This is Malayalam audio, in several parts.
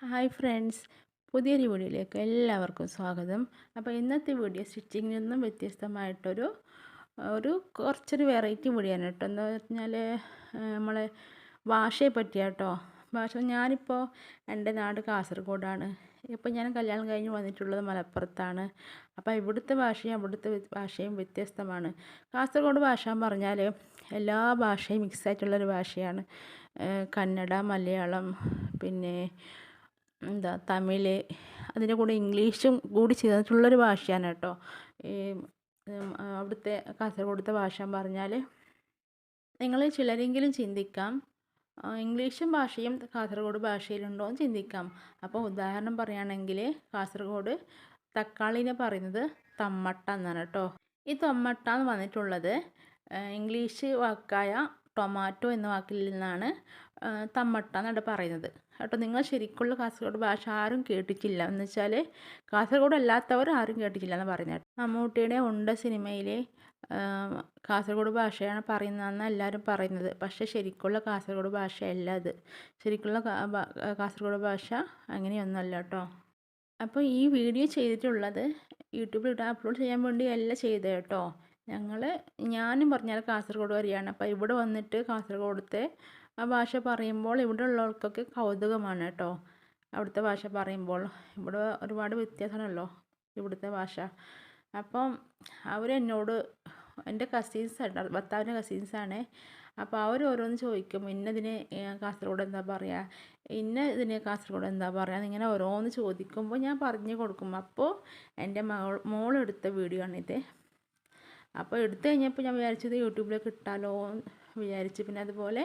ഹായ് ഫ്രണ്ട്സ്, പുതിയൊരു വീഡിയോയിലേക്ക് എല്ലാവർക്കും സ്വാഗതം. അപ്പോൾ ഇന്നത്തെ വീഡിയോ സ്റ്റിച്ചിങ്ങിൽ നിന്നും വ്യത്യസ്തമായിട്ടൊരു കുറച്ചൊരു വെറൈറ്റി വീഡിയോ ആണ് കേട്ടോ. എന്താ പറഞ്ഞാൽ നമ്മളെ ഭാഷയെ പറ്റിയാട്ടോ. ഞാനിപ്പോൾ എൻ്റെ നാട് കാസർഗോഡാണ്. ഇപ്പോൾ ഞാൻ കല്യാണം കഴിഞ്ഞ് വന്നിട്ടുള്ളത് മലപ്പുറത്താണ്. അപ്പോൾ ഇവിടുത്തെ ഭാഷയും അവിടുത്തെ ഭാഷയും വ്യത്യസ്തമാണ്. കാസർഗോഡ് ഭാഷ എന്ന് പറഞ്ഞാൽ എല്ലാ ഭാഷയും മിക്സ് ആയിട്ടുള്ളൊരു ഭാഷയാണ്. കന്നഡ, മലയാളം, പിന്നെ തമിഴ്, അതിൻ്റെ കൂടെ ഇംഗ്ലീഷും കൂടി ചേർന്നിട്ടുള്ളൊരു ഭാഷയാണ് കേട്ടോ. ഈ അവിടുത്തെ കാസർഗോഡത്തെ ഭാഷ എന്ന് പറഞ്ഞാൽ നിങ്ങൾ ചിലരെങ്കിലും ചിന്തിക്കാം ഇംഗ്ലീഷും ഭാഷയും കാസർഗോഡ് ഭാഷയിലുണ്ടോ എന്ന് ചിന്തിക്കാം. അപ്പോൾ ഉദാഹരണം പറയുകയാണെങ്കിൽ കാസർഗോഡ് തക്കാളിനെ പറയുന്നത് തമ്മട്ട എന്നാണ് കേട്ടോ. ഈ തൊമ്മട്ട എന്ന് വന്നിട്ടുള്ളത് ഇംഗ്ലീഷ് വാക്കായ ടൊമാറ്റോ എന്ന വാക്കിൽ നിന്നാണ് തമ്മട്ട എന്നിട്ട് പറയുന്നത് കേട്ടോ. നിങ്ങൾ ശരിക്കുള്ള കാസർഗോഡ് ഭാഷ ആരും കേട്ടിട്ടില്ല എന്ന് വെച്ചാൽ കാസർഗോഡ് അല്ലാത്തവർ ആരും കേട്ടിട്ടില്ല എന്ന് പറയുന്നത്. മമ്മൂട്ടിയുടെ ഉണ്ട സിനിമയിലെ കാസർഗോഡ് ഭാഷയാണ് പറയുന്നതെന്ന് എല്ലാവരും പറയുന്നത്. പക്ഷേ ശരിക്കുള്ള കാസർഗോഡ് ഭാഷയല്ല അത്. ശരിക്കുള്ള കാസർഗോഡ് ഭാഷ അങ്ങനെയൊന്നുമല്ല കേട്ടോ. അപ്പോൾ ഈ വീഡിയോ ചെയ്തിട്ടുള്ളത് യൂട്യൂബിൽ അപ്ലോഡ് ചെയ്യാൻ വേണ്ടിയല്ല ചെയ്തത് കേട്ടോ. ഞാനും പറഞ്ഞാൽ കാസർഗോഡ് വരെയാണ്. അപ്പോൾ ഇവിടെ വന്നിട്ട് കാസർഗോഡത്തെ ആ ഭാഷ പറയുമ്പോൾ ഇവിടെ ഉള്ളവർക്കൊക്കെ കൗതുകമാണ് കേട്ടോ. അവിടുത്തെ ഭാഷ പറയുമ്പോൾ ഇവിടെ ഒരുപാട് വ്യത്യാസമാണല്ലോ ഇവിടുത്തെ ഭാഷ. അപ്പം അവരെന്നോട്, എൻ്റെ കസിൻസ്, ഭർത്താവിൻ്റെ കസിൻസാണ്. അപ്പോൾ അവർ ഓരോന്ന് ചോദിക്കും, ഇന്നതിന് കാസർഗോഡ് എന്താ പറയുക, ഇതിന് കാസർഗോഡ് എന്താ പറയുക, ഇങ്ങനെ ഓരോന്ന് ചോദിക്കുമ്പോൾ ഞാൻ പറഞ്ഞു കൊടുക്കും. അപ്പോൾ എൻ്റെ മോളെടുത്ത വീഡിയോ ആണിത്. അപ്പോൾ എടുത്തു കഴിഞ്ഞപ്പോൾ ഞാൻ വിചാരിച്ചത് യൂട്യൂബിലേക്ക് ഇട്ടാലോ വിചാരിച്ചു. പിന്നെ അതുപോലെ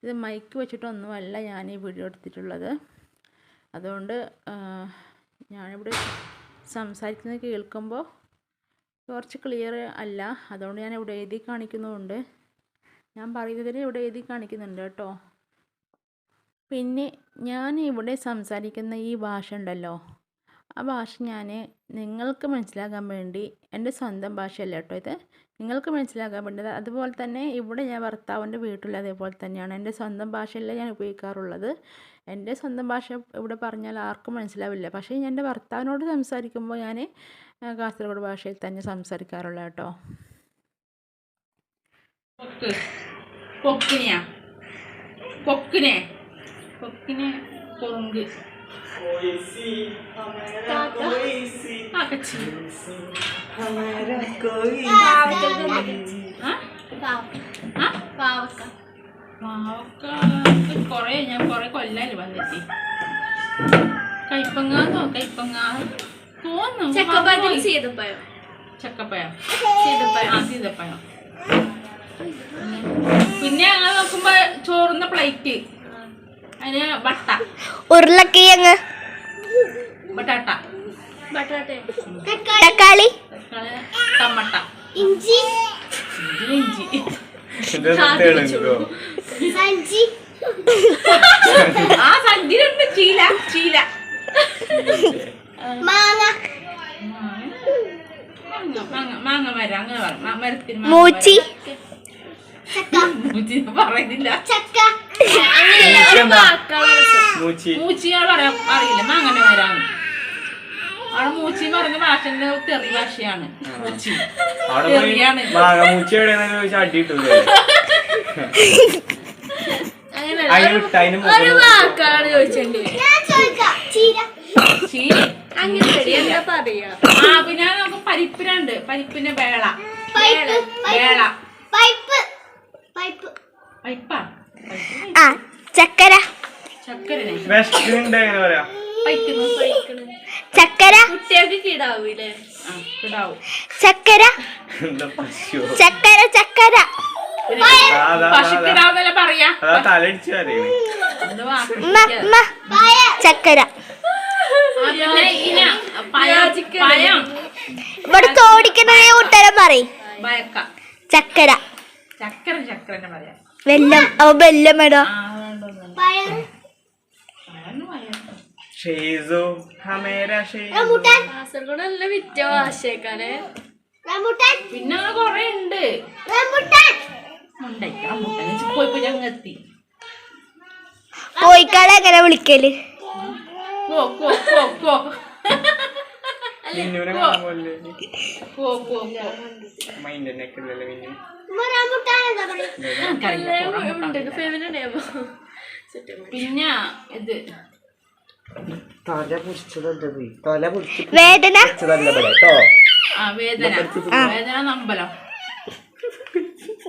ഇത് മൈക്ക് വെച്ചിട്ടൊന്നുമല്ല ഞാൻ ഈ വീഡിയോ എടുത്തിട്ടുള്ളത്. അതുകൊണ്ട് ഞാനിവിടെ സംസാരിക്കുന്നത് കേൾക്കുമ്പോൾ കുറച്ച് ക്ലിയർ അല്ല. അതുകൊണ്ട് ഞാൻ ഇവിടെ എഴുതി കാണിക്കുന്നുമുണ്ട്. ഞാൻ പറയുന്നതിന് ഇവിടെ എഴുതി കാണിക്കുന്നുണ്ട് കേട്ടോ. പിന്നെ ഞാൻ ഇവിടെ സംസാരിക്കുന്ന ഈ ഭാഷ ഉണ്ടല്ലോ, ആ ഭാഷ ഞാൻ നിങ്ങൾക്ക് മനസ്സിലാക്കാൻ വേണ്ടി, എൻ്റെ സ്വന്തം ഭാഷയല്ല കേട്ടോ ഇത്, നിങ്ങൾക്ക് മനസ്സിലാക്കാൻ വേണ്ടത്. അതുപോലെ തന്നെ ഇവിടെ ഞാൻ ഭർത്താവിൻ്റെ വീട്ടിൽ അതേപോലെ തന്നെയാണ്. എൻ്റെ സ്വന്തം ഭാഷയല്ല ഞാൻ ഉപയോഗിക്കാറുള്ളത്. എൻ്റെ സ്വന്തം ഭാഷ ഇവിടെ പറഞ്ഞാൽ ആർക്കും മനസ്സിലാവില്ല. പക്ഷേ ഞാൻ എൻ്റെ ഭർത്താവിനോട് സംസാരിക്കുമ്പോൾ ഞാൻ കാസർഗോഡ് ഭാഷയിൽ തന്നെ സംസാരിക്കാറുള്ള കേട്ടോ. ഞാൻ കൊറേ കൊല്ലായി വന്നെത്തി. കൈപ്പങ്ങാന്നോ തോന്നുന്നു. ചക്കപ്പഴം, സീതപ്പഴം. പിന്നെ ഞങ്ങൾ നോക്കുമ്പോ ചോറുന്ന പ്ലേറ്റ്, അതിന് ബട്ട, ഉരുളക്കിഴങ്ങ്, ബട്ടാട്ട, തക്കാളി, ടമട്ട, ഇഞ്ചി, ആ സഞ്ചിയിലുണ്ട് ചീല, മാങ്ങ, മരം, അങ്ങനെ പറയും. മരത്തിന് മൂച്ചി, പറയുന്നില്ല. മൂച്ചിയാൾ പറയാൻ അറിയില്ല. മാങ്ങനെ വരാണ് അവിടെ മൂച്ചി പറഞ്ഞ ഭാഷന്റെ തെറി ഭാഷയാണ്. മൂച്ചി തെറിയാണ്. പിന്നെ നമുക്ക് പരിപ്പിനുണ്ട്, പരിപ്പിന്റെ വേള, ചക്കര, ചക്കര, ചക്കര, പശുക്കിടാവല്ല പറയാ, ചക്കര. പയം ഇവിടെ ചോദിക്കുന്നതേ ഉത്തരം പറയും. ചക്കര, ചക്കരനെ പറയാ. വെല്ലം, വെല്ലം ഇടോ. പിന്നെ കൊറേ ഉണ്ട്. കോഴിക്കാട് എങ്ങനെ വിളിക്കല്? പോ പോ പോ പോ മിന്നുവിനെ കാണാൻ പോലെ പോ പോ മൈൻഡ് ഒക്കെ ഉള്ളല്ലേ മിന്നു പിന്നെ ഇത് തല പിടിച്ചതല്ലേ പോയി തല വേദന പിടിച്ചതല്ല ഇവിടെ കേട്ടോ ആ വേദന വേദന നമ്പലം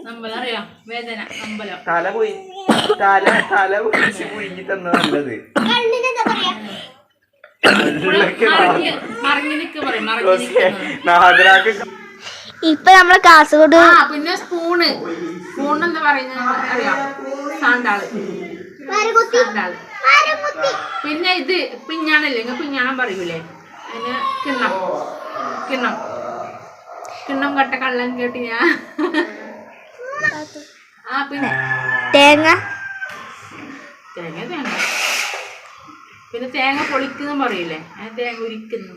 നമ്പലം അറിയാം വേദന നമ്പലം തല പോയി തല പിടിച്ച് കുഴിഞ്ഞി തന്ന നല്ലത് മറിഞ്ഞു നിക്ക് പറയും മറിഞ്ഞു നിക്കുന്നത് നാദരാക്ക് ഇപ്പൊ നമ്മള് കാസർഗോഡ് ആ പിന്നെ സ്പൂണ് എന്താ പറയുന്നത് അറിയാം സാണ്ടാള് സാണ്ടാള് പിന്നെ ഇത് പിഞ്ഞാണല്ലേ നിങ്ങൾ പിഞ്ഞാണം പറയൂലേ അതിന് കിണ്ണം കട്ട കള്ളൻ കേട്ട് ഞാൻ ആ പിന്നെ തേങ്ങ തേങ്ങ പിന്നെ തേങ്ങ പൊളിക്കുന്നു പറയൂലേ തേങ്ങ ഉരിക്കുന്നു